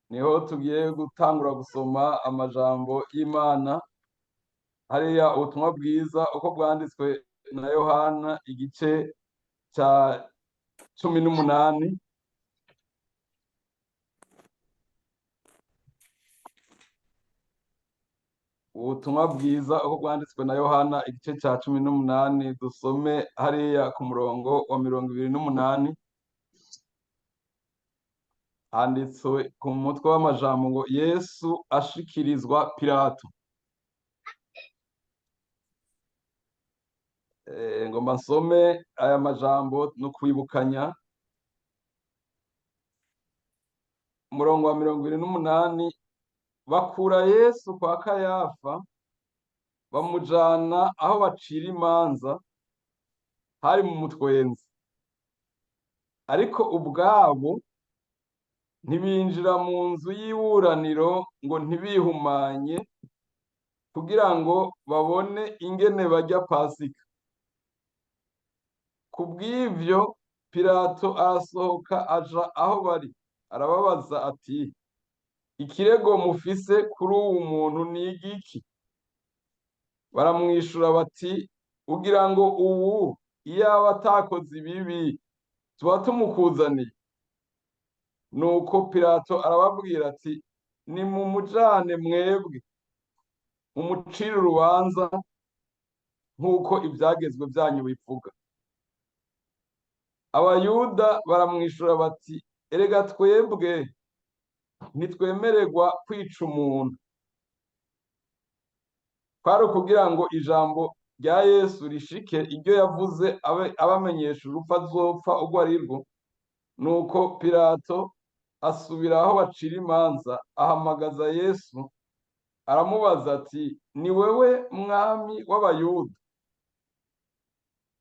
niho tugiye gutangura gusoma amajambo y'Imana hariya ubutumwa bwiza uko bwanditswe na Yohana igice ca 18. Ubutumwa bwiza uko bwanditswe na Yohana igice ca 18, dusome hariya ku murongo wa 28. Handitswe ku mutwe w'amajambo ngo Yesu ashikirizwa Pilato. Ngomba nsome aya majambo no kwibukanya. Umurongo wa 28, bakura Yesu kwa Kayafa bamujana aho bacira imanza hari mu mutwenzi, ariko ubwabo ntibinjira mu nzu y'iburaniro ngo ntibihumanye kugira ngo babone ingene barya Pasika. Kubw'ivyo Pilato arasohoka aja aho bari, arababaza ati, ikirego mufise kuri uwu muntu ni igiki? Baramwishura bati, ugira ngo ubu iyaba atakoze ibibi tuba tumukuzaniye. Nuko Pilato arababwira ati, nimumujane mwebwe mumucire urubanza nk'uko ivyagezwe vyanyu bivuga. Abayuda baramwishura bati, erega twebwe ntitwemererwa kwica umuntu. Kwari ukugira ngo ijambo rya Yesu rishike, iryo yavuze abamenyesha urupfu azopfa urwo ari rwo. Nuko Pilato asubira aho bacira imanza, ahamagaza Yesu aramubaza ati, ni wewe mwami w'Abayuda?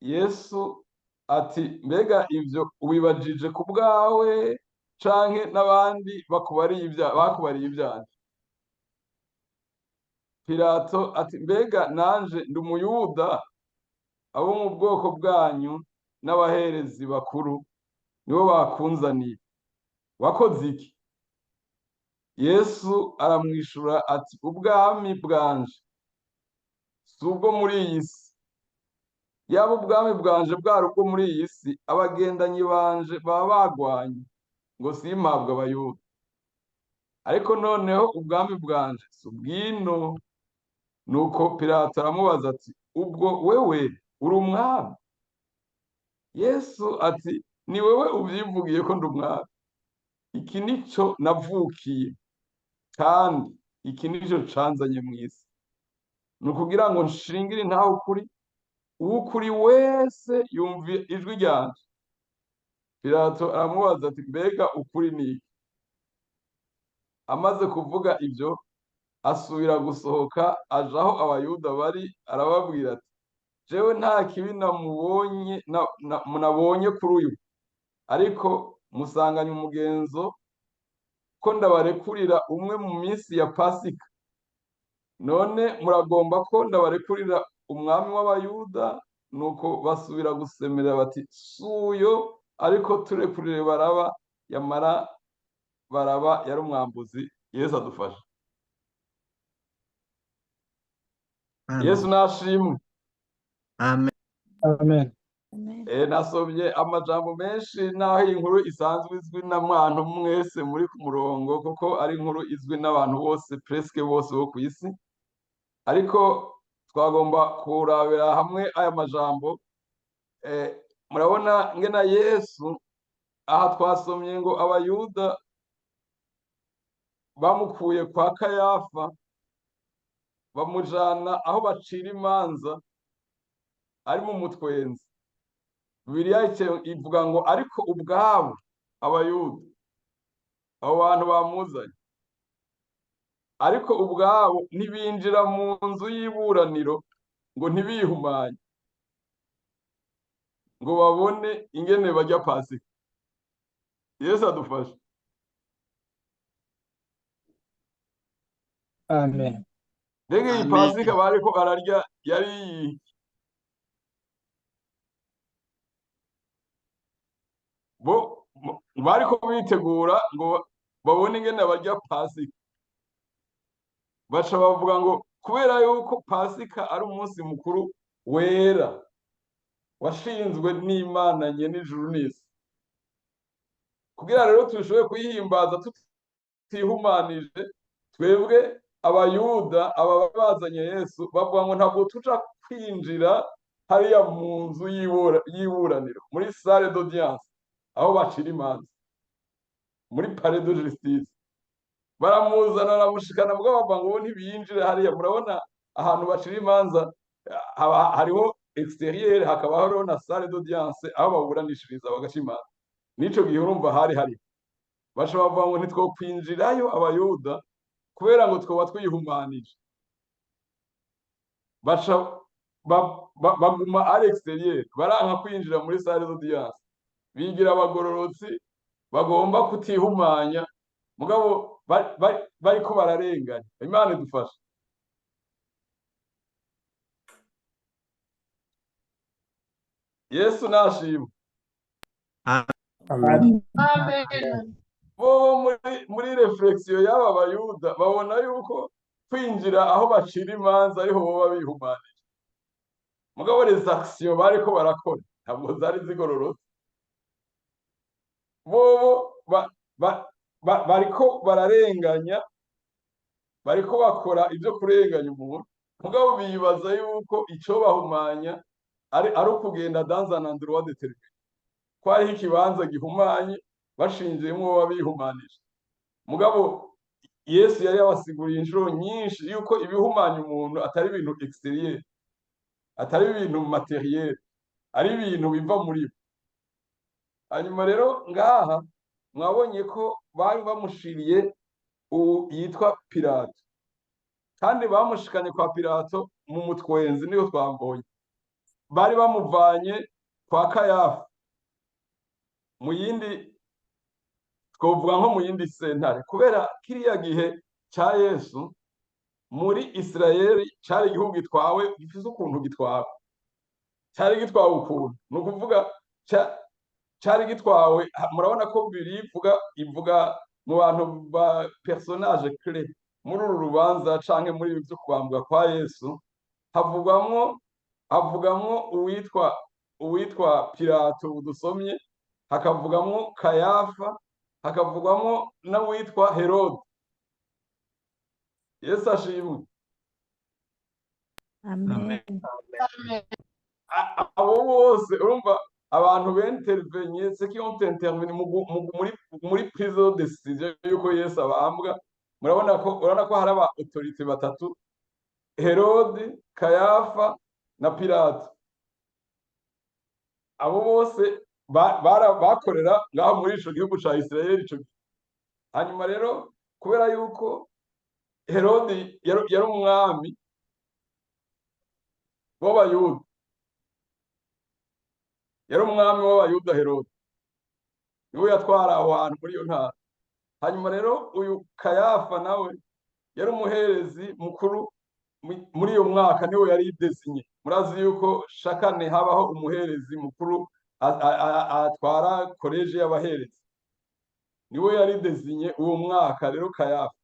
Yesu ati, mbega ivyo ubibajije ku bwawe canke n'abandi bakubariye ivyanje? Pilato ati, mbega nanje ndi umuyuda? Abo mu bwoko bwanyu n'abaherezi bakuru nibo bakunzaniye. Wakoze iki? Yesu aramwishura ati, ubwami bwanje si ubwo muri iyi si. Yaba ubwami bwanje bwari ubwo muri iyi si, abagendanyi banje baba bagwanye ngo simpabwe Abayuda. Ariko noneho ubwami bwanje si ubwino. Nuko Pilato aramubaza ati, ubwo wewe uri umwami? Yesu ati, ni wewe uvyivugiye ko ndi umwami. Iki nico navukiye, kandi iki nico canzanye mw'isi, ni ukugira ngo nshingire intahe ukuri, uwukuri wese yumva ijwi ryanje. Pilato aramubaza ati, mbega ukuri ni iki? Amaze kuvuga ivyo, asubira gusohoka aja aho Abayuda bari, arababwira ati, jewe nta kibi nabonye kuri uyu, ariko musanganye umugenzo ko ndabarekurira umwe mu minsi ya Pasika. None muragomba ko ndabarekurira umwami w'Abayuda? Nuko basubira gusemerera bati, suyo, ariko turekurire Baraba. Yamara Baraba yari umwambuzi. Yesu adufashe. Yesu nashimwe. Amen. Amen. Nasomye amajambo menshi naho iyi nkuru isanzwe izwi na mwantu mwese muri ku murongo, kuko ari inkuru izwi n'abantu bose, presque bose bo ku isi. Ariko twagomba kurabira hamwe aya majambo. Murabona ngena Yesu aha twasomye ngo Abayuda bamukuye kwa Kayafa bamujana aho bacira imanza ari mu mutwenzi. Bibiliya ivuga ngo ariko ubwabo Abayuda, abo bantu bamuzanye, ariko ubwabo ntibinjira mu nzu y'iburaniro ngo ntibihumanye ngo babone ingene barya Pasika. Yesu adufashe. Amen. Mbega iyi Pasika bariko bararya yari iyiki? bariko bitegura ngo babone ingene barya Pasika, baca bavuga ngo kubera yuko Pasika ari umunsi mukuru wera washinzwe n'Imana nyene ijuru n'isi, kugira rero turushoboye kuyihimbaza tutihumanije, twebwe abayuda aba bazanye Yesu bavuga ngo ntabwo tuja kwinjira hariya mu nzu y'iburaniro, muri salle d'audience, aho bacira imanza, muri palais de justice. Baramuzana baramushikana, mugabo bavuga ngo bo ntibinjire hariya. Murabona ahantu bacira imanza hariho exterieur, hakaba hariho na salle d'audience aho baburanishiriza bagaca imanza. N'ico gihe urumva hari baca bavuga ngo ntitwokwinjirayo abayuda kubera ngo twoba twihumanije, baca baguma ari exterieur, baranka kwinjira muri salle d'audience, bigira abagororotsi bagomba kutihumanya, mugabo bariko bararenganya. Imana idufashe. Yesu nashimwe. Amen. Bo muri reflexion y'aba bayuda babona yuko kwinjira aho bacira imanza ariho boba bihumanije, mugabo les actions bariko barakora ntabwo zari zigororotse. Bobo bariko bararenganya, bariko bakora ibyo kurenganya umuntu, mugabo bibaza yuko ico bahumanya ari ukugenda dans un endroit déterminé, ko hariho ikibanza gihumanye bashinzemo baba bihumanije. Mugabo Yesu yari yabasiguriye inshuro nyinshi yuko ibihumanya umuntu atari ibintu exterieur, atari ibintu materiel, ari ibintu biva muri bo. Hanyuma rero ngaha mwabonye ko bari bamushiriye yitwa Pilato, kandi bamushikanye kwa Pilato mu mutwenzi, niyo twambonye. Bari bamuvanye kwa Kayafa, mu yindi twovuga nko mu yindi sentare, kubera kiriya gihe ca Yesu muri Isirayeli cari igihugu gitwawe, gifise ukuntu gitwawe, cari gitwawe ukuntu, ni ukuvuga cari gitwawe. Murabona ko Bibiliya ivuga mu bantu ba personnage clé muri uru rubanza canke muri ibi vyo kubambwa kwa Yesu, havugamwo uwitwa Pilato dusomye, hakavugamwo Kayafa, hakavugwamo n'uwitwa Herode. Yesu ashimwe. Amen. Abo bose urumva abantu b'intervenye, ceux qui ont intervenu muri prise de décision yuko Yesu abambwa. Urabona ko hari aba autorité batatu: Herode, Kayafa na Pilato. Abo bose bakorera ngaho muri ico gihugu ca Isirayeli ico gihe. Hanyuma rero kubera yuko Herode yari umwami w'abayuda, Herode niwe yatwara aho hantu muri iyo ntara. Hanyuma rero uyu Kayafa nawe yari umuherezi mukuru muri iyo mwaka, niwe yari desinye. Murazi yuko shakane habaho umuherezi mukuru atwara koleji y'abaherezi, niwe yari desinye uwo mwaka rero Kayafa.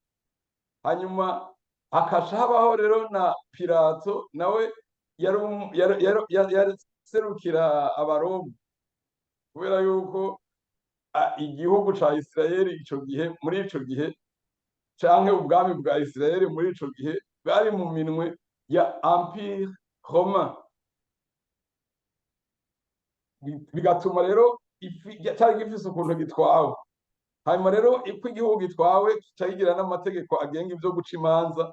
Hanyuma hakaca habaho rero na Pilato, nawe yari serukira abaroma, kubera yuko igihugu ca Isirayeli ico gihe, muri ico gihe canke ubwami bwa Isirayeli muri ico gihe bari mu minwe ya Empire Romain, bigatuma rero cyari gifise ukuntu gitwawe. Hanyuma rero uko igihugu gitwawe kigira n'amategeko agenga ivyo guca imanza,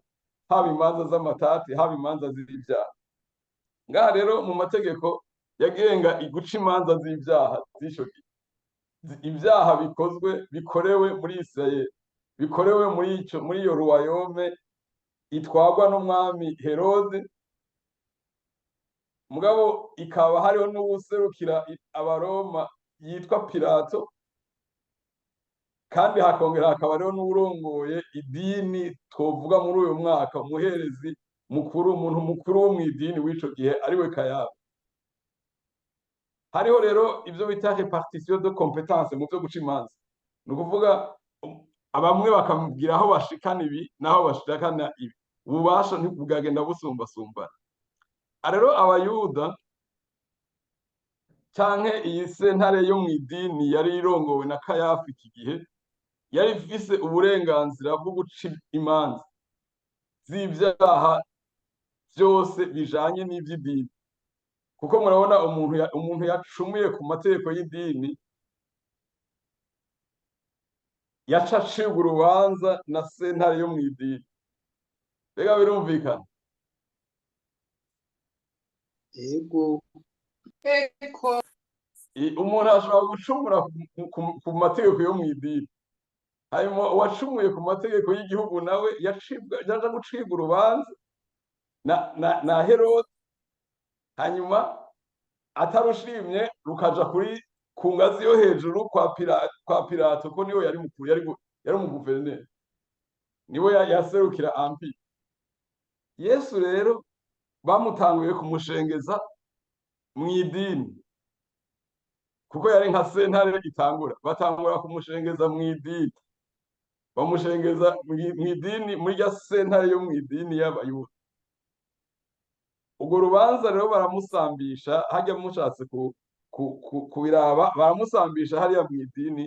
haba imanza z'amatati, haba imanza z'ibyaha. Ngaha rero mu mategeko yagenga guca imanza z'ibyaha z'ico gihe, ibyaha bikorewe muri Isirayeli, bikorewe muri iyo ruwayome itwagwa n'umwami Herode, mugabo ikaba hariho n'uwuserukira abaroma yitwa Pilato, kandi hakongera hakaba hariho n'urongoye idini twovuga muri uyu mwaka, umuherezi mukuru, umuntu mukuru wo mw'idini w'ico gihe ariwe Kayafa. Hariho rero ivyo bita repartition de competence mu vyo guca imanza. ni ukuvuga bamwe bakamubwira aho bashikana ibi n'aho bashikana ibi, ububasha ntibwagenda busumbasumbana. Rero abayuda canke iyi sentare yo mu idini yari irongowe na Kayafa iki gihe, yari ifise uburenganzira bwo guca imanza z'ivyaha vyose bijanye n'ivy'idini, kuko murabona umuntu yacumuye ku mategeko y'idini yaca acibwa urubanza na sentare yo mu idini. Mbega birumvikana? Yego. Umuntu ashobora gucumura ku mategeko yo mu idini, hanyuma uwacumuye ku mategeko y'igihugu nawe yaja gucibwa urubanza na Herode, hanyuma atarushimye rukaja ku ngazi yo hejuru kwa Pilato, ko niwe yari mukuru, yari umuguverineri, niwe yaserukira empire. Yesu rero bamutanguye kumushengeza mu idini, kuko yari nka sentare itangura, batangura kumushengeza mu idini, bamushengeza mu idini, muri rya sentare yo mu idini y'abayuda. Urwo rubanza rero baramusambisha, harya mushatse kubiraba, baramusambisha hariya mu idini.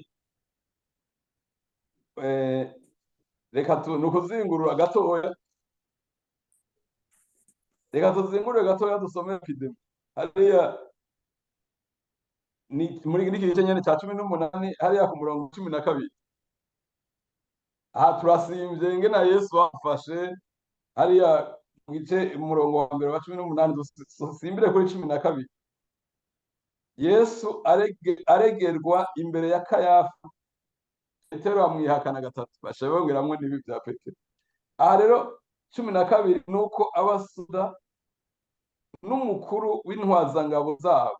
Reka ni ukuzingurura gatoya, reka tuzingurure gatoya dusome epidemi hariya ni muri igice nyene ca 18 hariya ku murongo 12. Aha turasimvye ingene Yesu bafashe hariya mu gice umurongo wa mbere wa 18, dusimbire kuri 12. Yesu aregerwa imbere ya Kayafa, Petero amwihakana gatatu, baca bongeramwo n'ibi vya Petero. Aha rero 12 nuko abasuda n'umukuru w'intwazangabo zabo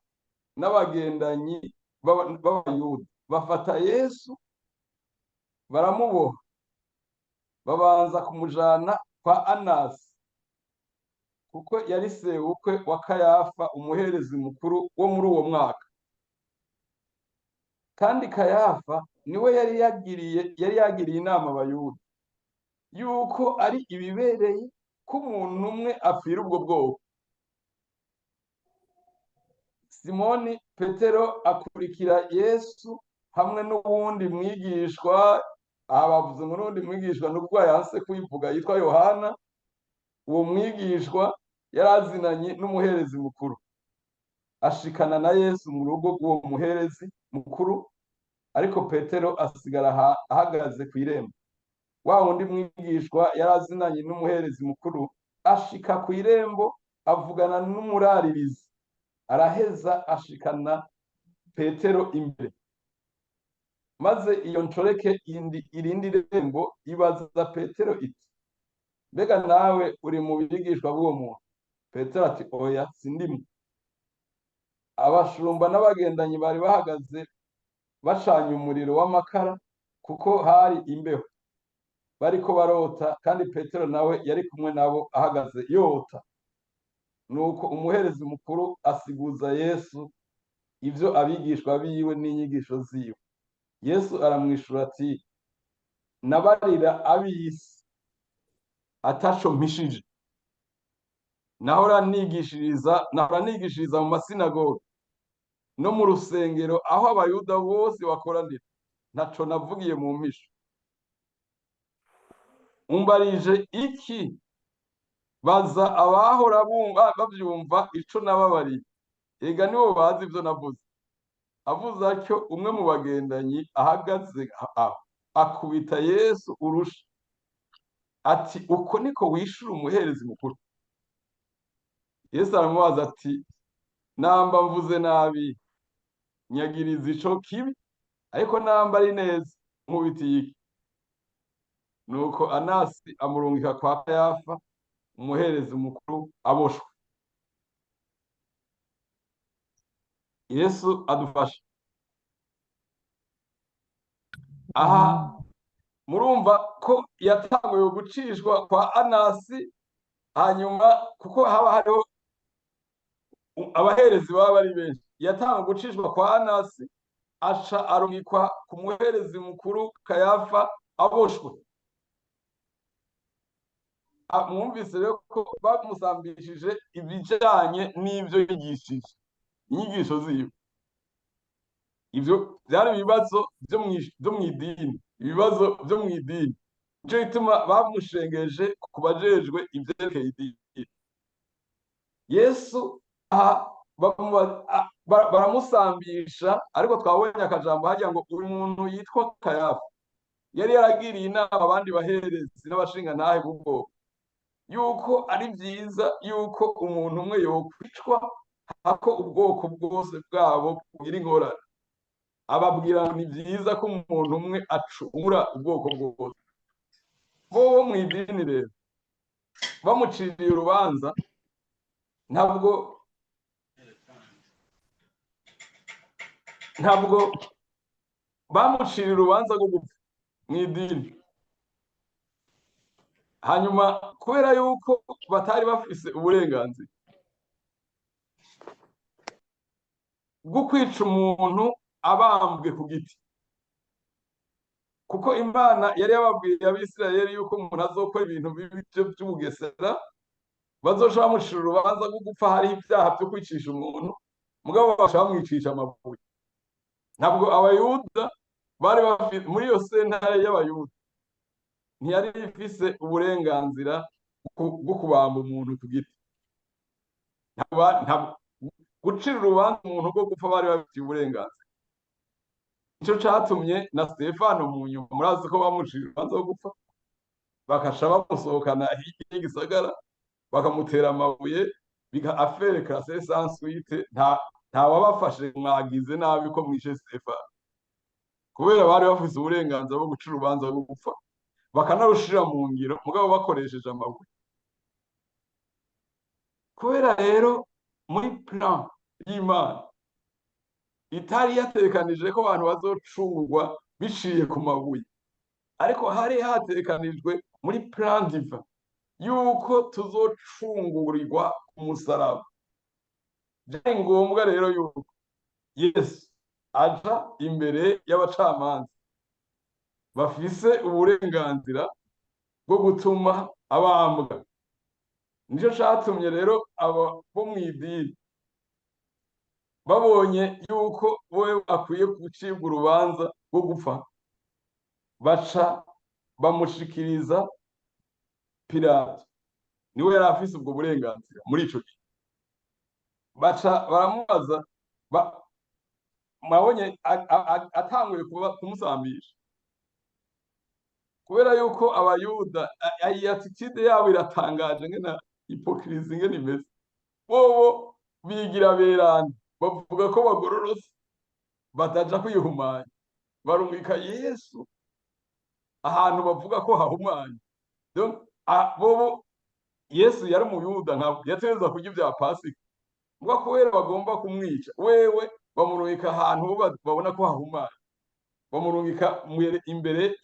n'abagendanyi b'abayuda bafata Yesu baramuboha, babanza kumujana kwa Anasi, kuko yari sebukwe wa Kayafa, umuherezi mukuru wo muri uwo mwaka. Kandi Kayafa niwe yari yagiriye inama abayuda yuko ari ibibereye ko umuntu umwe apfira ubwo bwoko. Simoni Petero akurikira Yesu hamwe n'uwundi mwigishwa, bavuze ngo n'uwundi mwigishwa nubwo yanse kuyivuga, yitwa Yohana. Uwo mwigishwa yari azinanye n'umuherezi mukuru, ashikana na Yesu mu rugo rw'uwo muherezi mukuru, ariko Petero asigara ahagaze ku irembo. Wa wundi mwigishwa yari azinanye n'umuherezi mukuru ashika ku irembo, avugana n'umuraririzi, araheza ashikana Petero imbere. Maze iyo nshoreke irindi rembo ibaza Petero iti, mbega nawe uri mu bigishwa b'uwo muntu? Petero ati, oya, sindimwe. Abashumba n'abagendanyi bari bahagaze bacanye umuriro w'amakara, kuko hari imbeho, bariko barota, kandi Petero nawe yari kumwe nabo ahagaze yota. Nuko umuherezi mukuru asiguza Yesu ivyo abigishwa biwe n'inyigisho ziwe. Yesu aramwishura ati, nabarira ab'isi ataco mpishije. Nahora nigishiriza mu masinagogi no mu rusengero, aho abayuda bose bakoranira, ntaco navugiye mu mpisho. Umbarije iki? Baza abahora bavyumva ico nababariye, ega nibo bazi ivyo navuze. Avuze atyo, umwe mu bagendanyi ahagaze aho akubita Yesu urusha, ati, uko niko wishura umuherezi mukuru? Yesu aramubaza ati, namba mvuze nabi nyagiriza ico kibi, ariko namba ari neza nkubitiye iki? Nuko Anasi amurungika kwa Kayafa, umuherezi mukuru, aboshwe. Yesu adufashe. Aha murumva ko yatanguye gucishwa kwa Anasi, hanyuma kuko haba hariho abaherezi baba bari benshi, yatanguye gucishwa kwa Anasi, aca arungikwa ku muherezi mukuru Kayafa aboshwe. Mwumvise rero ko bamusambishije ibijanye n'ivyo yigishije, inyigisho ziwe. Ivyo byari ibibazo vyo mw'idini, ibibazo vyo mw'idini. Nico gituma bamushengeje ku bajejwe ivyerekeye idini. Yesu baramusambisha, ariko twabonye akajambo harya ngo uyu muntu yitwa Kayafa yari yaragiriye inama abandi baherezi n'abashingantahe b'ubwoko yuko ari vyiza yuko umuntu umwe yokwicwa hako ubwoko bwose bwabo bugira ingorane. Ababwira ngo ni vyiza ko umuntu umwe acungura ubwoko bwose. Bobo mw'idini rero bamuciriye urubanza ntabwo bamuciriye urubanza rwo gupfa mw'idini. Hanyuma kubera yuko batari bafise uburenganzira bwo kwica umuntu abambwe ku giti, kuko Imana yari yababwiye Abisirayeli yuko umuntu azokora ibintu bibi vy'ubugesera bazoca bamucira urubanza rwo gupfa hariho ivyaha vyo kwicisha umuntu, mugabo baca bamwicisha amabuye. Ntabwo abayuda bari bafise muri iyo sentare y'abayuda ntiyari ifise uburenganzira bwo kubamba umuntu ku giti. Gucira urubanza umuntu rwo gupfa bari bafitiye uburenganzira. Nico catumye na Stefano mu nyuma murazi ko bamucira urubanza rwo gupfa, bakaca bamusohokana hirya y'igisagara bakamutera amabuye, affaire classée sans suite. Nta wabafashe mwagize nabi ko mwishe Stefano, kubera bari bafise uburenganzira bwo gucira urubanza rwo gupfa bakanarushira mu ngiro, mugabo bakoresheje amabuye. Kubera rero muri plan y'Imana itari yatekanije ko abantu bazocungurwa biciye ku mabuye, ariko hari hatekanijwe muri plan divin yuko tuzocungurirwa ku musaraba. Byari ngombwa rero yuko Yesu aja imbere y'abacamanza bafise uburenganzira bwo gutuma abambwa. Nico catumye rero abo bo mw'idini babonye yuko wewe akwiye gucibwa urubanza rwo gupfa, baca bamushikiriza Pilato. Niwe yari afise ubwo burenganzira muri ico gihe. Baca baramubaza, mwabonye atanguye kumusambisha, kubera yuko abayuda iyi attitude yabo iratangaje ngena hypocrisie ngene imeze. Bobo bigira beranda, bavuga ko bagororotse bataja kwihumanya, barungika Yesu ahantu bavuga ko hahumanye. Donc bobo Yesu yari umuyuda ntabwo yategerezwa kurya ibya Pasika, ngo kubera bagomba kumwica wewe bamurungika ahantu babona ko hahumanye, bamurungika imbere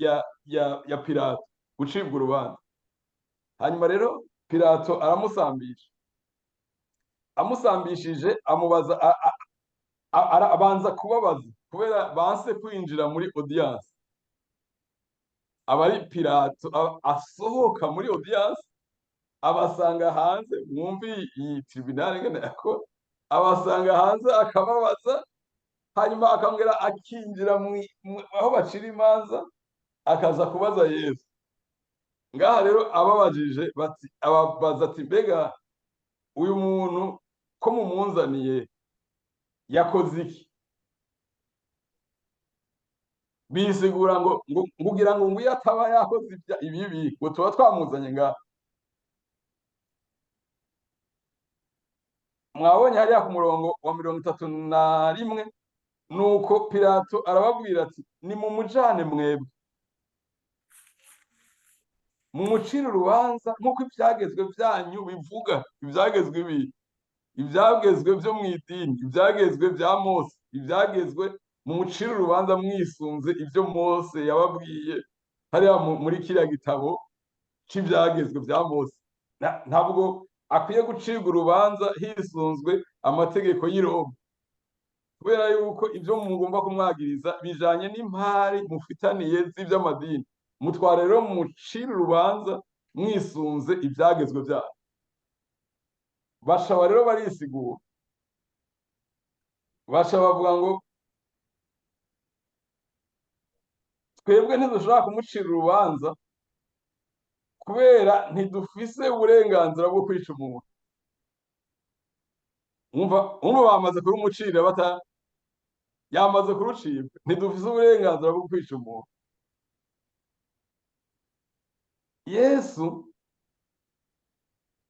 ya Pilato gucibwa urubanza. Hanyuma rero Pilato aramusambisha, amusambishije amubaza, abanza kubabaza kubera banse kwinjira muri audience. Abari Pilato asohoka muri audience abasanga hanze, mwumvi iyi tribunal ngene yakora, abasanga hanze akababaza, hanyuma akongera akinjira aho bacira imanza akaza kubaza Yesu. Ngaha rero ababaza ati mbega uyu muntu ko mumunzaniye yakoze iki? Bisigura ngo ngugira ngo nguye ataba yakoze ibibi ngo tuba twamuzanye ngaha. Mwabonye hariya ku murongo wa 31, nuko Pilato arababwira ati nimumujane mwebwe mumucire urubanza nk'uko ivyagezwe vyanyu bivuga. Ivyagezwe ibi, ivyagezwe vyo mw'idini, ivyagezwe vya Mose, ivyagezwe mumucire urubanza mwisunze ivyo Mose yababwiye hariya muri kiriya gitabo c'ivyagezwe vya Mose. Ntabwo akwiye gucirwa urubanza hisunzwe amategeko y'i Roma. kubera yuko ibyo mugomba kumwagiriza bijanye n'impari mufitaniye z'ivy'amadini, mutware rero mucire urubanza mwisunze ivyagezwe vyayo. Bashaba rero barisigura, basha bavuga ngo twebwe ntidushobora kumucira urubanza kubera ntidufise uburenganzira bwo kwica umuntu. umva bamaze kurumucira yamaze kurucibwa, ntidufise uburenganzira bwo kwica umuntu. Yesu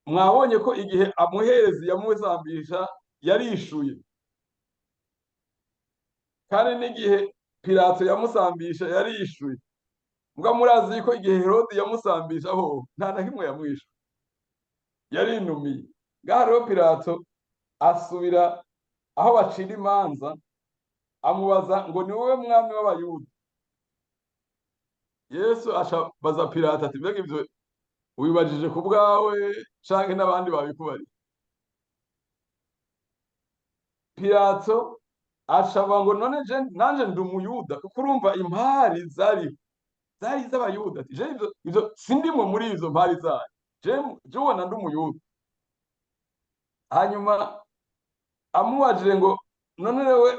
mwabonye ko igihe amuherezi yamusambisha yarishuye, kandi n'igihe Pilato yamusambisha yarishuye. Mbwa murazi ko igihe Herodi yamusambisha ho nta na kimwe yamwishuye, yarinumiye. Ngaha rero Pilato asubira aho bacira imanza, amubaza ngo ni wowe mwami w'abayuda? Yesu abaza Pilato ati mbega ivyo wibajije ku bwawe canke n'abandi babikubariye? Pilato acavuga ngo none nanje ndi umuyuda, kuko urumva impari zari iz'abayuda. Ati je ivyo sindimwe muri izo mpari zanyu, je ubona ndi umuyuda. Hanyuma amubajije ngo none wewe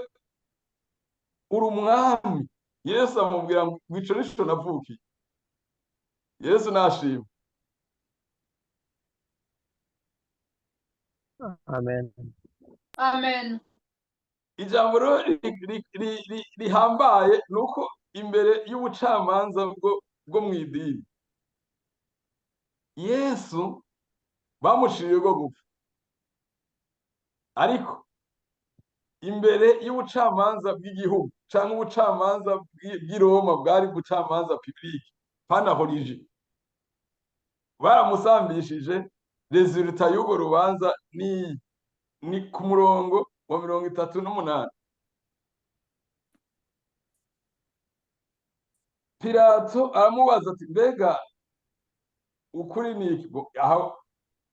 uri umwami? Yesu amubwira ngo ico nico navukiye. Yesu nashimwe. Amen. Amen. Ijambo rero rihambaye nuko imbere y'ubucamanza bwo mw'idini, Yesu bamushiriye bwo gupfa, ariko imbere y'ubucamanza bw'igihugu canke ubucamanza bw'i Roma, bwari ubucamanza public panahorije, baramusambishije. Resulta y'urwo rubanza ni ku murongo wa 38. Pilato aramubaza ati mbega ukuri ni iki? Aho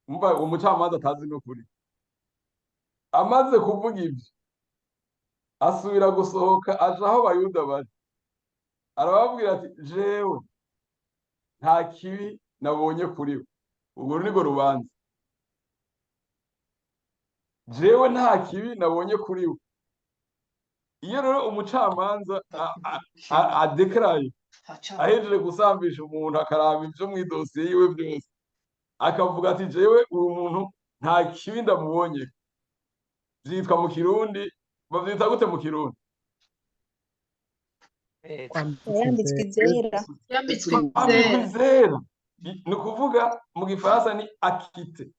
umva umucamanza atazi n'ukuri. Amaze kuvuga ibyo, asubira gusohoka aja aho abayuda bari, arababwira ati jewe nta kibi nabonye kuri we. Urwo nirwo rubanza. Jewe nta kibi nabonye kuri we. Iyo rero umucamanza adekaraye ahejeje gusambisha umuntu, akaraba ivyo mw'idosiye yiwe byose, akavuga ati jewe uyu muntu nta kibi ndamubonye, vyitwa mu Kirundi, bavyita gute mu Kirundi? yambitswe izera. Yambitswe Kwambikwa izera. izera. Ni ukuvuga mu Gifaransa ni akite,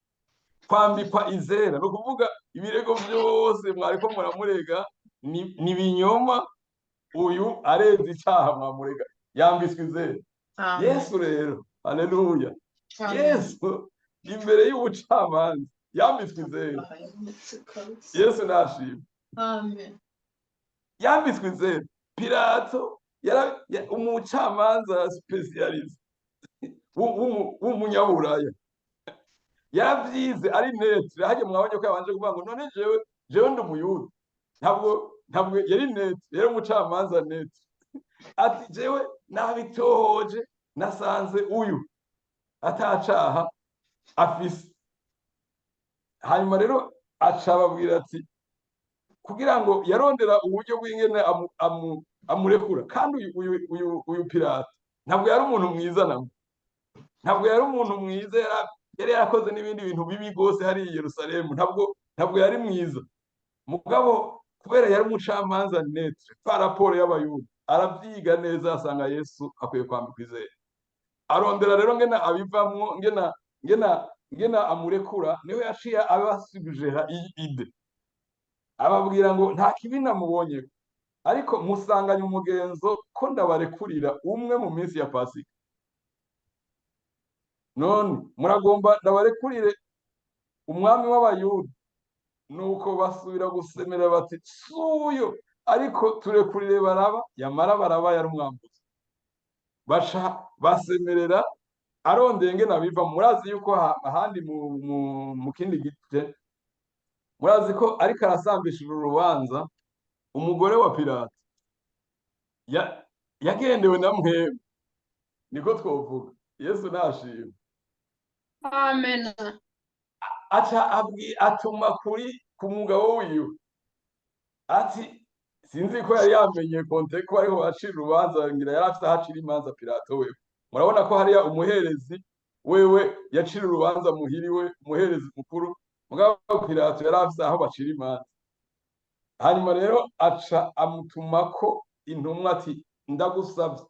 kwambikwa izera. Ni ukuvuga ibirego vyose mwariko muramurega ni binyoma, uyu areze icaha mwamurega, yambitswe izera. Amen. Yesu rero, haleluya, Amen. Yesu imbere y'ubucamanza yambitswe izera. Yesu nashimwe. Amen. Yambitswe izera. Pilato umucamanza specialist w'umunyaburaya, yaravyize ari netre. Haje mwabonye ko yabanje kuvuga ngo none jewe ndi umuyuda. Ntabwo yari netre, yari umucamanza netre. Ati jewe nabitohoje, nasanze uyu atacaha afise. Hanyuma rero aca ababwira ati kugira ngo yarondera uburyo bw'ingene amurekura. Kandi uyu Pilato ntabwo yari umuntu mwiza namwe, ntabwo yari umuntu mwiza. Yari yarakoze n'ibindi bintu bibi rwose hari i Yerusalemu. Ntabwo yari mwiza, mugabo kubera yari umucamanza netre par rapport y'abayuda, aravyiga neza, asanga Yesu akwiye kwambikwa izera. Arondera rero ngena abivamwo, ngena amurekura. Niho yaciye abasubijera iyi ide, ababwira ngo nta kibi namubonye, ariko musanganye umugenzo ko ndabarekurira umwe mu minsi ya Pasika. None muragomba ndabarekurire umwami w'abayuda? Nuko basubira gusemera bati suyo, ariko turekurire Baraba. Yamara Baraba yari umwambuzi. Baca basemerera arondeye ngene abiva. Murazi yuko ahandi mu kindi gice, murazi ko ariko arasambishira urubanza umugore wa Pilato yagendewe na mwebwe, niko twovuga. Yesu nashimwe. Amen. Atuma ku mugabo wiwe ati, sinzi ko yari yamenye konte ko ariho bacira urubanza, ngira yari afite aho acira imanza Pilato wewe. Murabona ko hariya umuherezi wewe yacira urubanza muhiriwe, umuherezi mukuru, mugabo Pilato yari afite aho bacira imanza. Hanyuma rero aca amutumako intumwa ati, ndagusabye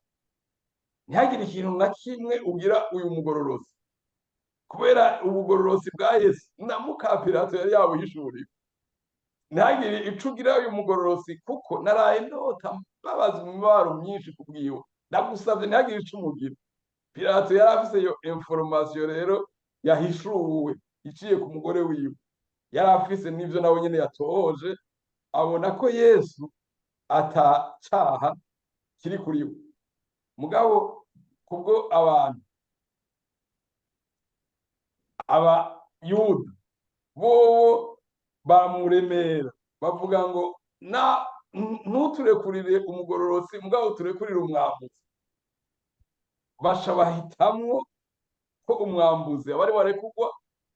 ntihagire ikintu na kimwe ugira uyu mugororozi, kubera ubugororozi bwa Yesu na muka Pilato yari yabuhishuriwe. Ntihagire ico ugira uyu mugororozi, kuko naraye ndota mbabaza imibabaro myinshi kubwiwe. Ndagusabye ntihagire ico umugira. Pilato yari afise iyo information rero yahishuwe iciye ku mugore wiwe. Yari afise n'ivyo nawe nyene yatohoje, abona ko Yesu atacaha kiri kuri we. Mugabo kubwo abantu abayuda bobo bamuremera, bavuga ngo ntuturekurire umugororotsi, mugabo turekurire umwambuzi. Basha bahitamwo ko umwambuzi abari warekugwa,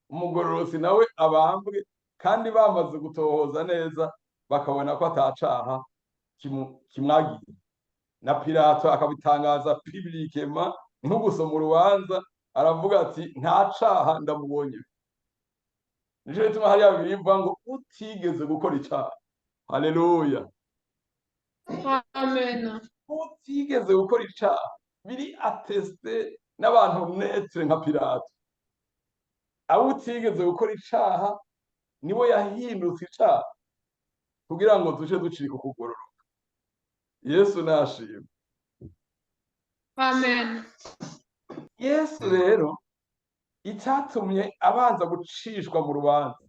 umugororotsi nawe abambwe, kandi bamaze gutohoza neza bakabona ko atacaha kimwagiye. Na Pilato akabitangaza publiquement, ntugusoma urubanza, aravuga ati nta caha ndamubonye. Nico gituma hariya bivuga ngo utigeze gukora icaha. Haleluya. Amen. Utigeze gukora icaha biri atteste n'abantu netre nka Pilato. Abo utigeze gukora icaha niwe yahindutse icaha kugira ngo tuje ducika kugororoka. Yesu nashimwe. Amen. Yesu rero icyatumye abanza gucishwa mu rubanza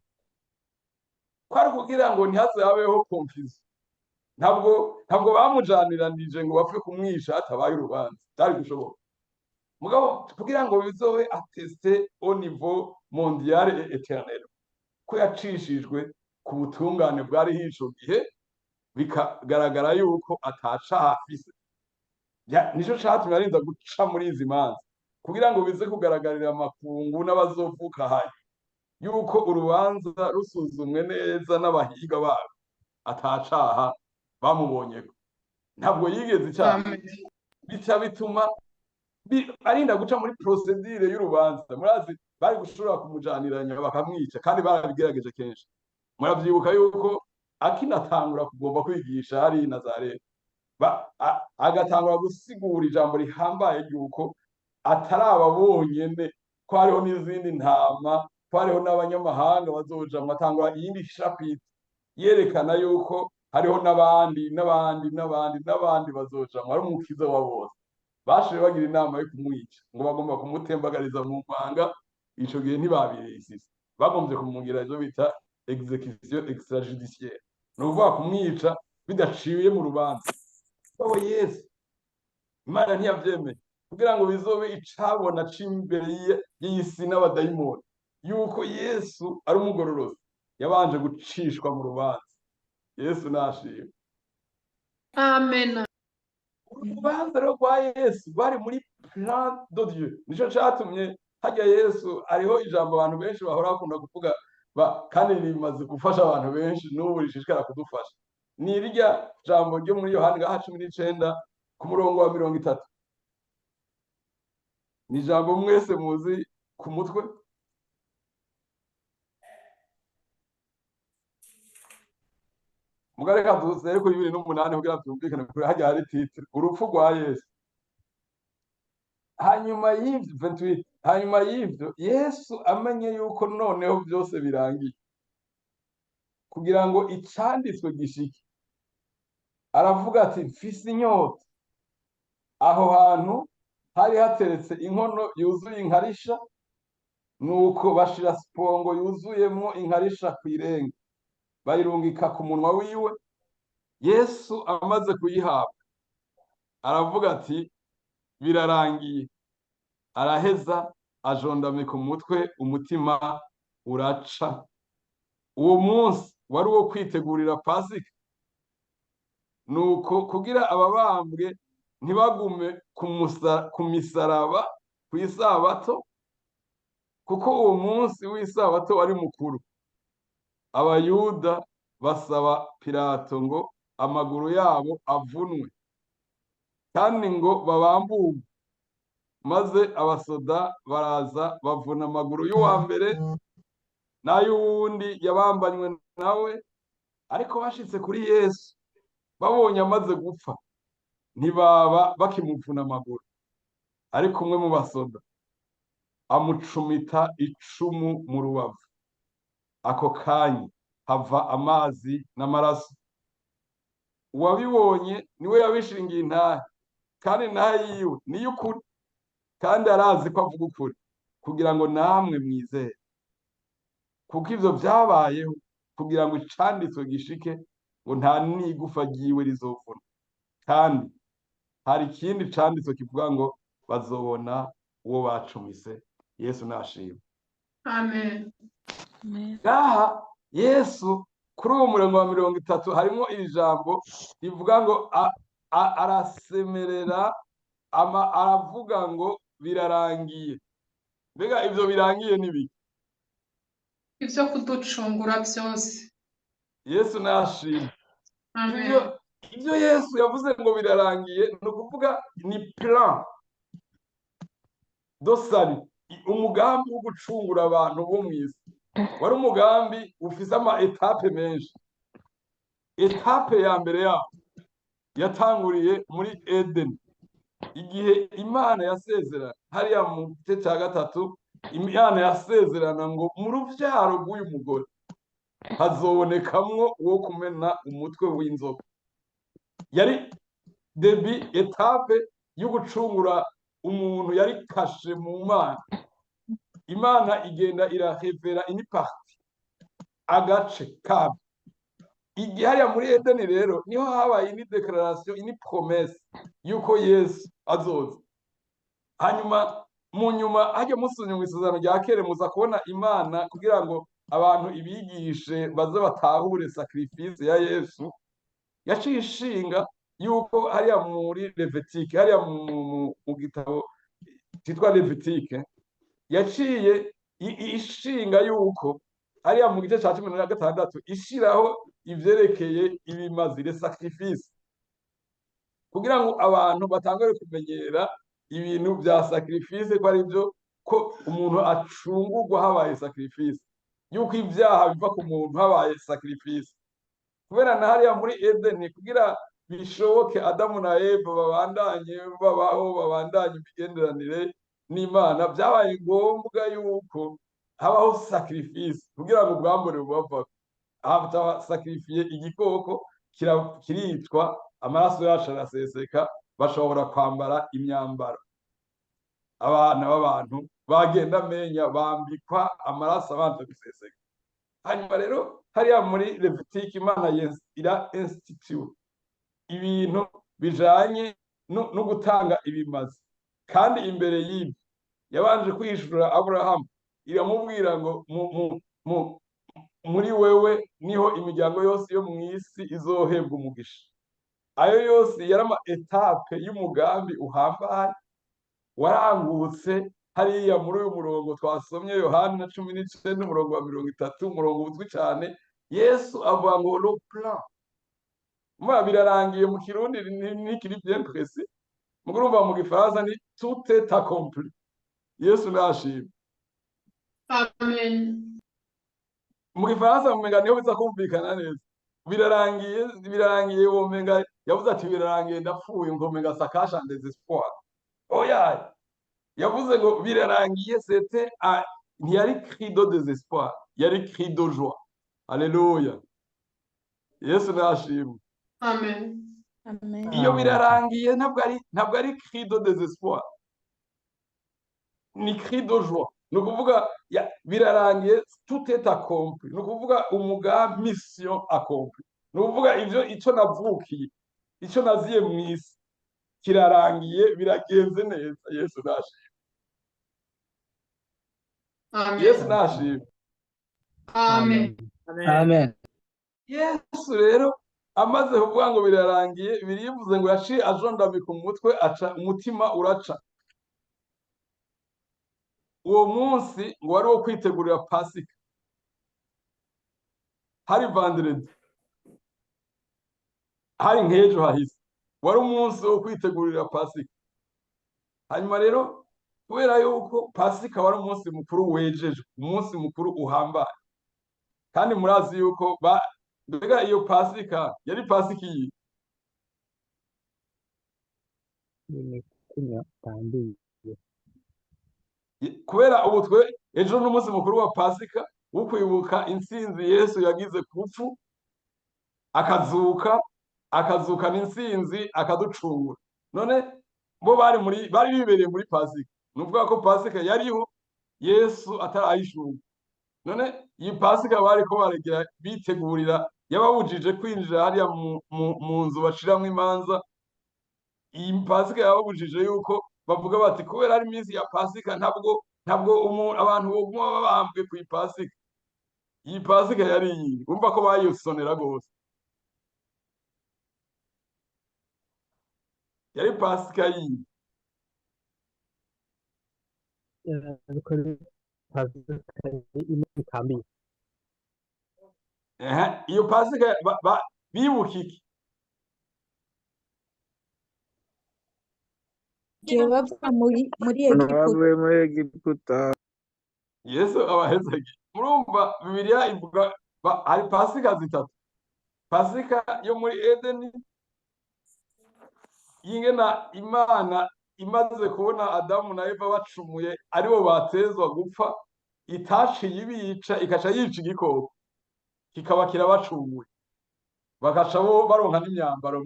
kwari kugira ngo ntihazabeho confusion. Ntabwo bamujaniranije ngo bapfe kumwisha hatabaye urubanza, byari gushoboka. Mugabo kugira ngo bizobe attesté au niveau mondial et éternel ko yacishijwe ku butungane bwari hico gihe, bikagaragara yuko atacaha afise. Nico catumye arinda guca muri izi manza, kugira ngo bize kugaragarira amakungu n'abazovuka hari yuko urubanza rusuzumwe neza n'abahiga babo atacaha bamubonyeko. Ntabwo yigeze icaha. Bica bituma arinda guca muri procedure y'urubanza. Murazi bari gushobora kumujaniranya bakamwica, kandi barabigerageje kenshi. Muravyibuka yuko akinatangura kugomba kwigisha hari i Nazareti, agatangura gusigura ijambo rihambaye ryuko atari aba bonyene, ko hariho n'izindi ntama, ko hariho n'abanyamahanga bazoja. Atangura iyindi chapitre yerekana yuko hariho n'abandi bazoja ari umukiza wa bose. Bashoboye bagira inama yo kumwica, ngo bagomba kumutembagariza mu mpanga. Ico gihe ntibabiresize, bagombye kumugira ivyo bita execution extrajudiciaire, ni ukuvuga kumwica bidaciye mu rubanza. Babo Yesu Imana ntiyavyemeye, kugira ngo bizobe icabona c'imbere y'isi n'abadayimoni yuko Yesu ari umugororozi, yabanje gucishwa mu rubanza. Yesu nashimwe. Amen. Urubanza rero rwa Yesu rwari muri plan de Dieu. Nico catumye harya Yesu ariho ijambo abantu benshi bahora bakunda kuvuga, kandi rimaze gufasha abantu benshi n'ubu rishishikara kudufasha. Ni irya jambo ryo muri Yohana 19 ku murongo wa 30. Ni ijambo mwese muzi ku mutwe. Mugareka dusere ko 2008 kugira byumvikane kuri hajya hari titre urupfu rwa Yesu. Hanyuma y'ivyo 28, hanyuma y'ivyo Yesu amenye yuko noneho byose birangiye, kugira ngo icanditswe gishike, aravuga ati mfise inyota. Aho hantu hari hateretse inkono yuzuye inkarisha, nuko bashira sipongo yuzuyemwo inkarisha kw'irenga, bayirungika ku munwa wiwe. Yesu amaze kuyihabwa aravuga ati birarangiye. Araheza ajondamye ku mutwe, umutima uraca. Uwo munsi wari uwo kwitegurira Pasika. nuko kugira ababambwe ntibagume ku misaraba ku isabato, kuko uwo munsi w'isabato wari mukuru. Abayuda basaba Pilato ngo amaguru yabo avunwe kandi ngo babamburwe. Maze abasoda baraza bavuna amaguru y'uwa mbere n'ay'uwundi yabambanywe nawe. Ariko bashitse kuri Yesu babonye amaze gupfa, ntibaba bakimuvuna amaguru. Ariko umwe mu basoda amucumita icumu mu rubavu. Ako kanya hava amazi n'amaraso. Uwabibonye niwe yabishingiye intahe, kandi intahe yiwe ni y'ukuri, kandi arazi ko avuga ukuri, kugira ngo namwe mwizere. Kuko ivyo vyabayeho kugira ngo icanditswe gishike, ngo nta n'igufa ryiwe rizovuna. Kandi hari ikindi canditswe kivuga ngo bazobona uwo bacumise. Yesu nashimwe. Amen. Ngaha Yesu kuri uwo murongo wa 30 harimo iri jambo rivuga ngo arasemerera, aravuga ngo birarangiye. Mbega ivyo birangiye n'ibiki? Ivyo kuducungura byose. Yesu nashimwe. Amen. Ibyo Yesu yavuze ngo birarangiye, ni ukuvuga ni plan dosari, umugambi wo gucungura abantu bo mw'isi. Wari umugambi ufise ama etape menshi. Etape ya mbere yawo yatanguriye muri Edeni, igihe Imana yasezerana hariya mu gice cya gatatu. Imana yasezerana ngo mu ruvyaro rw'uyu mugore hazobonekamwo uwo kumena umutwe w'inzoka. Yari debi etape yo gucungura umuntu yari kashe mu Mana. Imana igenda irahevera ini parti, agace kabo. Igihe hariya muri Edeni rero niho habaye ini declaration, ini promesse yuko Yesu azoza. Hanyuma mu nyuma hajya musubira mu isezerano rya kera, muza kubona Imana kugira ngo abantu ibigishe baze batahure sacrifice ya Yesu, yaciye ishinga yuko hariya muri Levitique, hariya mu gitabo cyitwa Levitique, yaciye ishinga yuko hariya mu gice cya 16 ishiraho ivyerekeye ibimazi, le sacrifice, kugira ngo abantu batangare kumenyera ibintu bya sacrifice, ko ari byo ko umuntu acungurwa habaye sacrifice, yuko ibyaha biva ku muntu habaye sacrifice. Kubera na hariya muri Edeni kugira bishoboke Adamu na Eva babandanye babaho, babandanye imigenderanire n'Imana, byabaye ngombwa yuko habaho sacrifice kugira ngo ubwambure bubava. Haba sacrifice igikoko kiricwa, amaraso yacu araseseka, bashobora kwambara imyambaro. Abana b'abantu bagenda menya bambikwa amaraso abanje guseseka. Hanyuma rero hariya muri Levitique Imana ira institute ibintu bijanye no gutanga ibimazi. Kandi imbere y'ibyo yabanje kwishura Abraham, iramubwira ngo muri wewe niho imiryango yose yo mw'isi izohebwa umugisha. Ayo yose yari ama etape y'umugambi uhambaye warangutse hariya muri uyu murongo twasomye Yohana 19 umurongo wa 30, umurongo uzwi cyane. Yesu avuga ngo le plan birarangiye. Mu Kirundi nikiri bien précis, mugurumva mu Gifaransa ni tout est accompli. Yesu nashimwe. Amen. Mu Gifaransa mumenga niho biza kumvikana neza. Birarangiye womenga yavuze ati birarangiye ndapfuye, ngo menga sakasha desespoir. Oya, yavuze ngo birarangiye, c'était ntiyari cri de désespoir, yari cri de joie. Alléluia. Yesu nashimwe. Amen. Amen. Iyo birarangiye ntabwo ari cri de désespoir, ni cri de joie. Ni ukuvuga birarangiye, tout est accompli. Ni ukuvuga umugambi, mission accompli. Ni ukuvuga icyo navukiye, icyo naziye mu isi kirarangiye, biragenze neza. Yesu nashimwe. Amen. Yesu nashimwe. Amen. Amen. Yesu rero amaze kuvuga ngo birarangiye birivuze ngo yaciye ajondamika umutwe aca umutima uraca. Uwo munsi ngo wari wo kwitegurira Pasika, hari vanderedi, hari nk'ejo hahise, wari umunsi wo kwitegurira Pasika. Hanyuma rero kubera yuko Pasika wari umunsi mukuru wejeje, umunsi mukuru uhambaye, kandi murazi yuko mbega iyo Pasika yari Pasika iyi n'imitima itanduye. kubera ubu twe ejo n'umunsi mukuru wa Pasika wo kwibuka intsinzi Yesu yagize ku rupfu, akazukana intsinzi akaducungura. None bo bari bibereye muri Pasika, ni ukuvuga ko Pasika yariho Yesu atarayishura. None iyi Pasika bariko baregera bitegurira yababujije kwinjira hariya mu nzu bashiramwo imanza. Iyi Pasika yababujije yuko bavuga bati kubera ari iminsi ya Pasika ntabwo abantu boguma babambwe ku Pasika. Iyi Pasika yari iyi, urumva ko bayisonera gose. Yari Pasika iyi. Ariko Pasika imwe ikambiye. Iyo Pasika bibuka iki? igihe bava muri bavuye muri Egiputa. Yesu abahezagiye. Murumva Bibiliya ivuga hari Pasika zitatu. Pasika yo muri Edeni, yingena Imana imaze kubona Adamu na Eva bacumuye aribo batezwa gupfa, itaciye ibica ikaca yica igikoko kikaba kirabacumuye, bagaca bo baronka n'imyambaro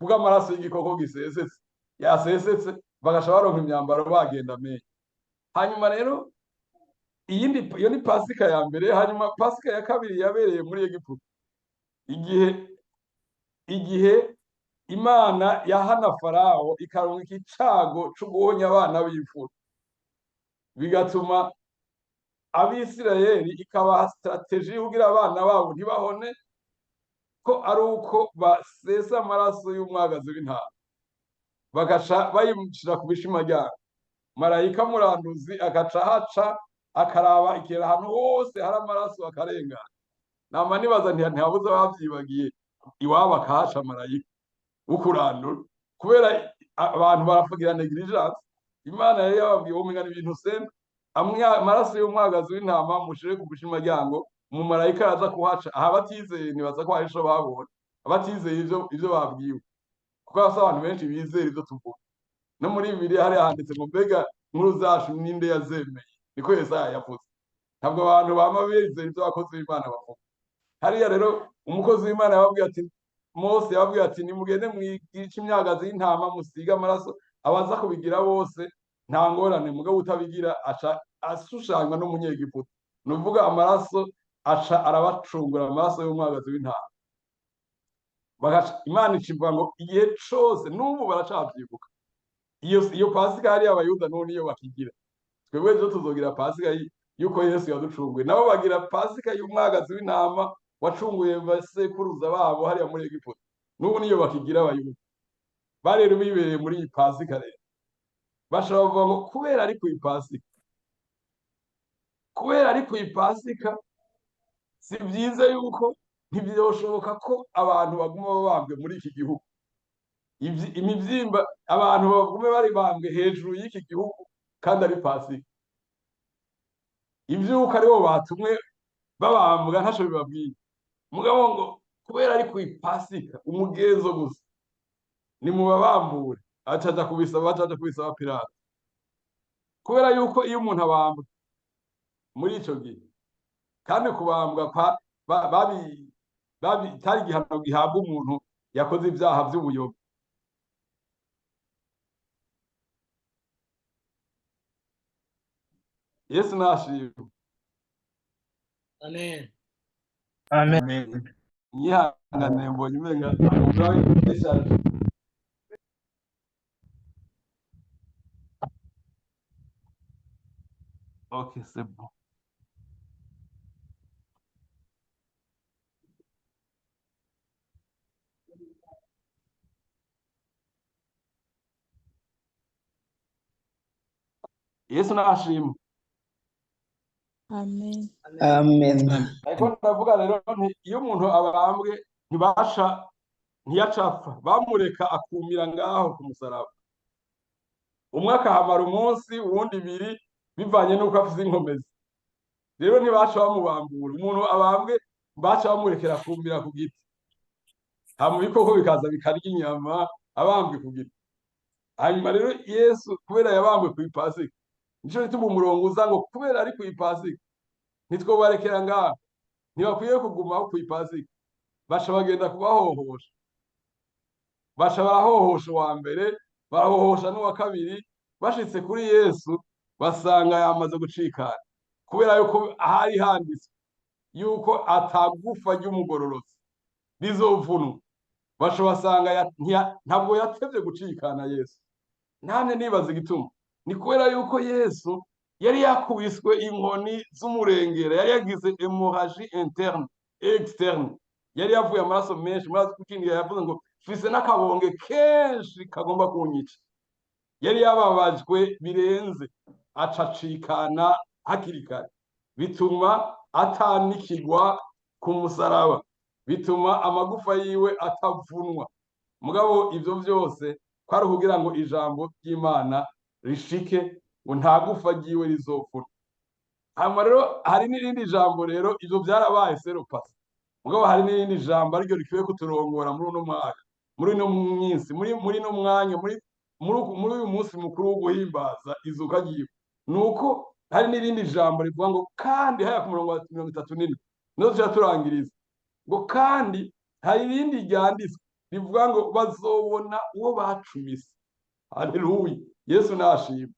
bw'amaraso y'igikoko yasesetse, bagaca baronka imyambaro bagenda menye. Hanyuma rero iyo ni Pasika ya mbere. Hanyuma Pasika ya kabiri yabereye muri Egiputa, igihe Imana yahana Farawo ikaronka icago co guhonya abana b'imfura, bigatuma Abisirayeli ikabaha strategie kugira abana babo ntibahone, ko ari uko basesa amaraso y'umwagazi w'intama, bagaca bayimushira ku bishimaryango. Marayika muranduzi agaca haca akaraba ikera ahantu hose hari amaraso akarengana. Nama nibaza ntihabuze abavyibagiye iwabo akahaca marayika ukurandura, kubera abantu barafugira negligence. Imana yari yababwiye womenga ibintu senda amaraso y'umwagazi w'intama mushire ku bishimaryango, umumarayika araza kuhaca. Aha batizeye nibaza ko hari ico babonye, abatizeye ivyo babwiwe, kuko hasi abantu benshi bizera ivyo tuvuga. No muri Bibiliya hari handitse ngo mbega inkuru zacu ninde yazemeye, niko Yesaya yavuze. Ntabwo abantu bama bizera ivyo abakozi b'Imana bavuga. Hariya rero umukozi w'Imana yababwiye ati, Mose yababwiye ati nimugende mwigice imyagazi y'intama musiga amaraso, abaza kubigira bose nta ngorane, mugabo utabigira aca ashushanywa n'umunyegiputa. Ni ukuvuga amaraso aca arabacungura, amaraso y'umwagazi w'intama. Imana icivuga ngo igihe cose n'ubu baracavyibuka iyo Pasika hari abayuda none iyo bakigira. Twebwe ejo tuzogira Pasika yuko Yesu yaducunguye, nabo bagira Pasika y'umwagazi w'intama wacunguye basekuruza babo hariya muri Egiputa. N'ubu niyo bakigira abayuda. Barero bibereye muri iyi Pasika rero bashobora kuvuga ngo kubera ari ku Pasika si byiza yuko ntibyoshoboka ko abantu baguma babambwe muri iki gihugu. Imivyimba abantu bagume bari bambwe hejuru y'iki gihugu kandi ari Pasika. Ivyuka aribo batumwe babambwa ntaco bibabwiye, mugabo ngo kubera ari ku Pasika umugenzo gusa ni mubabambure. Acaja kubisaba Pilato, kubera yuko iyo umuntu abambwe muri ico gihe, kandi kubambwa cyari igihano gihabwa umuntu yakoze ivyaha vy'ubuyobe. Yesu nashimwe. Amen. Amen. Yihangane mbonye umenga umugabo w'ishaje. Ok, c'est bon. Yesu nashimwe. Amen. Amen. Ariko ndavuga rero nti iyo umuntu abambwe ntiyacapfa, bamureka akumira ngaho ku musaraba. Umwe akahamara umunsi, uwundi ibiri, bivanye n'uko afise inkomezi. Rero ntibaca bamubambura. Umuntu abambwe baca bamurekera kumira ku giti. Hama ibikoko bikaza bikarya inyama abambwe ku giti. Hanyuma rero Yesu kubera yabambwe kw'ipasika, nico gituma umurongo uza ngo kubera ari kw'ipasika ntitwobarekera ngaho, ntibakwiye kugumaho kw'ipasika, baca bagenda kubahohosha. Baca barahohosha uwa mbere, barahohosha n'uwa kabiri, bashitse kuri Yesu basanga yamaze gucikana, kubera yuko hari handitswe yuko atagufa ry'umugororotsi rizovunwa. Baca basanga ntabwo yatevye gucikana Yesu. Namwe nibaza igituma, ni kubera yuko Yesu yari yakubiswe inkoni z'umurengera, yari yagize hemorrhagie interne externe, yari yavuye amaraso menshi. Murazi ko ikindi yavuze ngo mfise n'akabonge kenshi kagomba kunyica. Yari yababajwe birenze, acacikana hakiri kare, bituma atanikigwa ku musaraba, bituma amagufa yiwe atavunwa. Mugabo ivyo vyose kwari kugira ngo ijambo ry'Imana rishike, ngo nta gufa ryiwe rizovunwa. Hama rero hari n'irindi jambo rero, ivyo vyarabaye seropasi. Mugabo hari n'irindi jambo ariryo rikwiye kuturongora muri uno mwaka, muri ino minsi, muri no mwanya, muri uyu munsi mukuru wo guhimbaza izuka ryiwe. Nuko hari n'irindi jambo rivuga ngo kandi, haya ku murongo wa 34 nizo tuja turangiriza, ngo kandi hari irindi ryanditswe rivuga ngo bazobona uwo bacumise. Haleluya, Yesu nashimwe.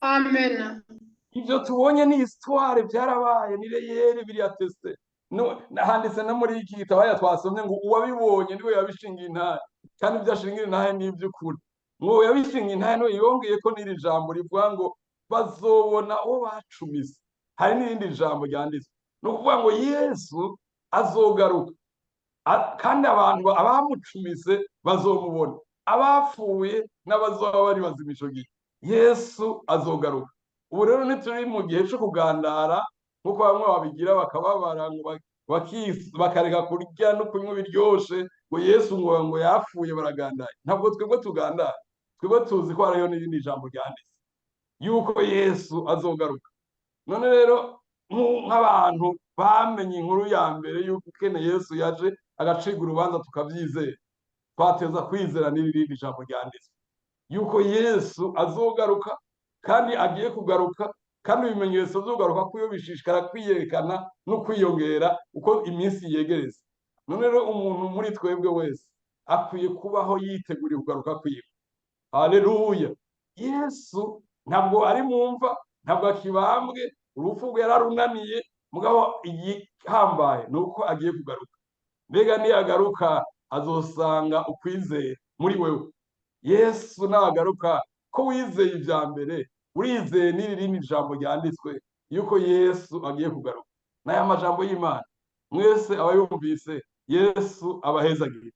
Amen. Ivyo tubonye ni histoire, vyarabaye, ni reyeri, biri ateste. No, handitse no muri iki gitabo haya twasomye ngo uwabibonye niwe yabishingiye intahe, kandi ivyo ashingira intahe ni ivy'ukuri. Ngo yabishingiye intahe no yongeye ko n'iri jambo rivuga ngo bazobona uwo bacumise. Hari n'irindi jambo ryanditswe, ni ukuvuga ngo Yesu azogaruka, kandi abantu abamucumise bazomubona, abapfuye n'abazoba bari bazima ico gihe. Yesu azogaruka. Ubu rero ntituri mu gihe co kugandara nkuko bamwe babigira, bakababara ngo bakareka kurya no kunywa biryoshe, ngo Yesu ngo yapfuye baragandaye. Ntabwo twebwe tugandara, twebwe tuzi ko hariho n'irindi jambo ryanditse yuko Yesu azogaruka. None rero nk'abantu bamenye inkuru ya mbere yuko ukene Yesu yaje agaciga urubanza tukavyizera, twateza kwizera n'irindi jambo ryanditswe yuko Yesu azogaruka, kandi agiye kugaruka, kandi ibimenyetso vyogaruka kwiyo bishishikara kwiyerekana no kwiyongera uko iminsi yegereza. None rero umuntu muri twebwe wese akwiye kubaho yiteguriye kugaruka kwiwe. Haleluya. Yesu ntabwo ari mumva, ntabwo akibambwe, urupfu rwe yararunaniye, mugabo igihambaye nuko agiye kugaruka. Mbega niyagaruka azosanga ukwizera muri wewe. Yesu nagaruka, ko wizeye ivya mbere, urizeye n'irindi jambo ryanditswe yuko Yesu agiye kugaruka. N'aya majambo y'Imana mwese abayumvise, Yesu abahezagire.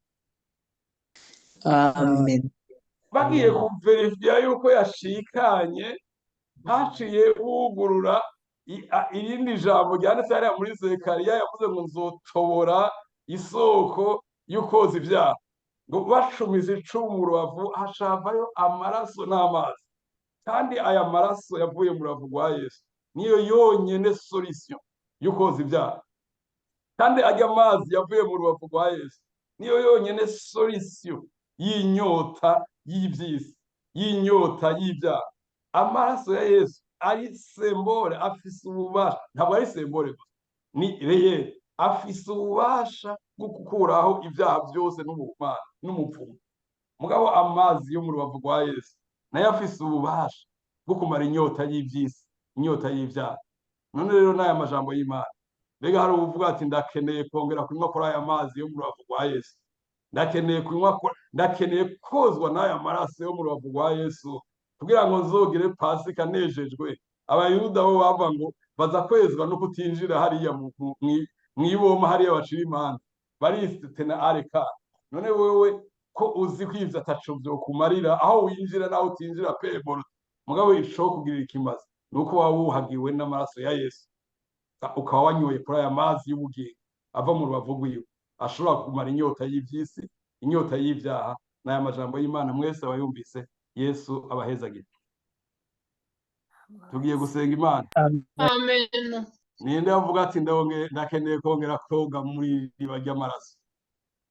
Amen. Bagiye kuverifya yuko yashikanye, haciye wugurura irindi jambo ryanditse hariya muri Zekariya, yavuze ngo nzotobora isoko y'ukoza ivyaha, ngo bacumize icumu mu rubavu hashavayo amaraso n'amazi. Kandi aya maraso yavuye mu rubavu rwa Yesu niyo yonyene solution y'ukoza ivyaha. Kandi ajya amazi yavuye mu rubavu rwa Yesu niyo yonyene solution y'inyota y'ivyisi, y'inyota y'ivyaha. Amaraso ya Yesu ari symbole, afise ububasha, ntabwo ari symbole gusa, ni reyeri, afise ububasha bwo gukuraho ivyaha vyose n'ubumana n'umupfumu. Mugabo amazi yo mu rubavu rwa Yesu nayo afise ububasha bwo kumara inyota y'ivyisi, inyota y'ivyaha. None rero n'aya majambo y'Imana, mbega hari uvuga ati ndakeneye kongera kunywa kuri aya mazi yo mu rubavu rwa Yesu, ndakeneye kozwa n'aya maraso yo mu rubavu rwa Yesu kugira ngo nzogere Pasika nejejwe. Abayuda bo bava ngo baza kwezwa no kutinjira hariya mwiboma hariya bacira imanza, barisite na areka. None wewe ko uzi ko ivyo ataco vyokumarira, aho winjira naho utinjira peboro, mugabo ico kugirira ikimazi ni uko waba wuhagiwe n'amaraso ya Yesu ukaba wanyoye kuri aya mazi y'ubugingo ava mu rubavu rwiwe ashobora kumara inyota y'ivy'isi inyota y'ivyaha n'aya majambo y'Imana mwese abayumvise Yesu abahezagire tugiye gusenga Imana Amen. Amen. ninde avuga ati ndakeneye kongera koga muri riba ry'amaraso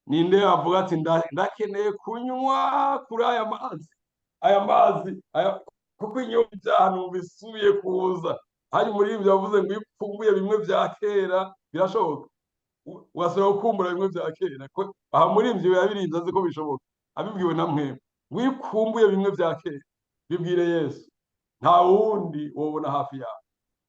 ninde avuga ati ndakeneye kunywa kuri aya mazi kuko inyota ibyaha numva isubiye kuza hari muri ibyo yavuze ngo iyo upfunguye bimwe bya kera birashoboka wasubira gukumbura bimwe bya kera aha muri ibyo yabirinze azi ko bishoboka abibwiwe na mwebwe ngo iyo ukumbuye bimwe bya kera bibwire Yesu nta wundi wobona hafi yawe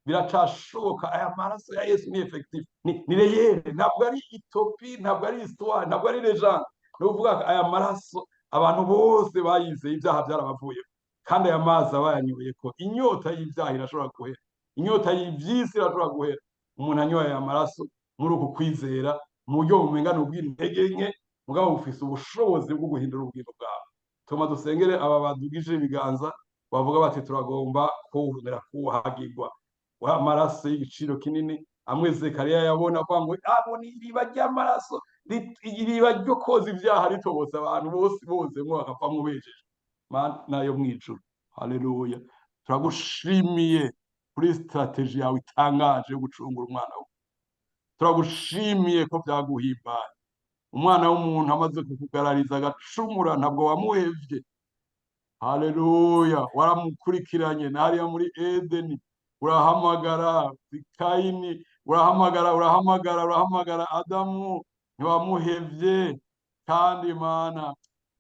biracashoboka aya maraso ya Yesu ni effective ni reyere ntabwo ari itopi ntabwo ari histoire ntabwo ari legende ni ukuvuga aya maraso abantu bose bayizeye ibyaha byarabavuye kandi aya mazi abayanyoye ko inyota y'ibyaha irashobora guhera inyota y'iby'isi irashobora guhera umuntu anyoye aya maraso muri uku kwizera mu buryo bumengana ubw'intege nke mugabo bufise ubushobozi bwo guhindura ubugingo bwawe tuma dusengere aba badugije ibiganza bavuga bati turagomba kuwuhunira kuwuhagirwa w'amaraso y'igiciro kinini amwe Zekariya yabona avuga ngo abona iriba ry'amaraso iriba ryo koza ibyaha ritobotse abantu bose mwo bakapfa bejeje Mana yo mwijuru haleluya turagushimiye kuri strategy yawe itangaje yo gucungura umwana wawe turagushimiye ko byaguhimbaye umwana w'umuntu amaze kukugarariza agacumura ntabwo wamuhevye haleluya waramukurikiranye nariya muri Edeni urahamagara Kayini urahamagara Adamu ntiwamuhevye kandi Mana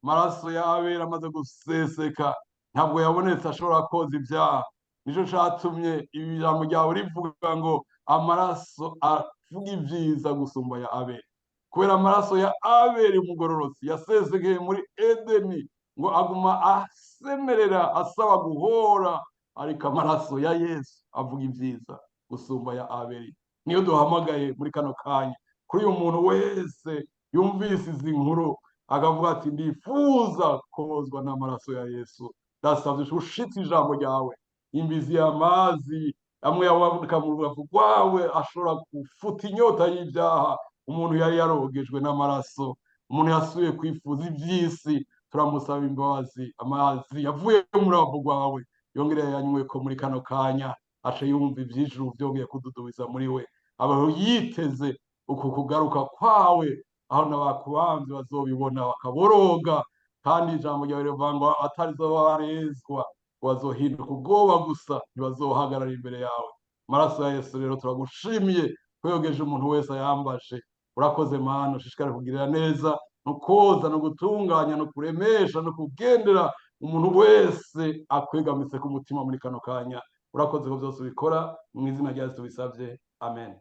maraso y'Abeli amaze guseseka ntabwo yabonetse ashobora koza ibyaha nico catumye ijambo ryawe rivuga ngo amaraso avuga ibyiza gusumba ya Abeli kubera amaraso ya Abeli mugororotsi yasesekeye muri Edeni ngo aguma asemerera asaba guhora ariko amaraso ya Yesu avuga ibyiza gusumba ya Abeli niyo duhamagaye muri kano kanya kuri uyu muntu wese yumvise izi nkuru akavuga ati ndifuza kozwa n'amaraso ya Yesu ndasabye ushitse ijambo ryawe imbizi y'amazi amwe yaboneka mu rubavu rwawe ashobora gufuta inyota y'ibyaha umuntu yari yarogejwe n'amaraso umuntu yasubiye kwifuza iby'isi turamusaba imbabazi amazi yavuye mu rubavu rwawe yongereye yanywe ko muri kano kanya aca yumva iby'ijuru byongeye kududubiza muri we abaho yiteze uku kugaruka kwawe aho n'abakubambye bazobibona bakaboroga kandi ijambo ryawe rivuga ngo atarizobarezwa bazohinduka ubwoba gusa ntibazohagarara imbere yawe amaraso ya Yesu rero turagushimiye kwegeje umuntu wese ayambaje urakoze Mana ushishikare kugirira neza no koza no gutunganya no kuremesha no kugendera umuntu wese akwegamitse ku mutima muri kano kanya urakoze ko byose ubikora mu izina rya Yesu bisabye amen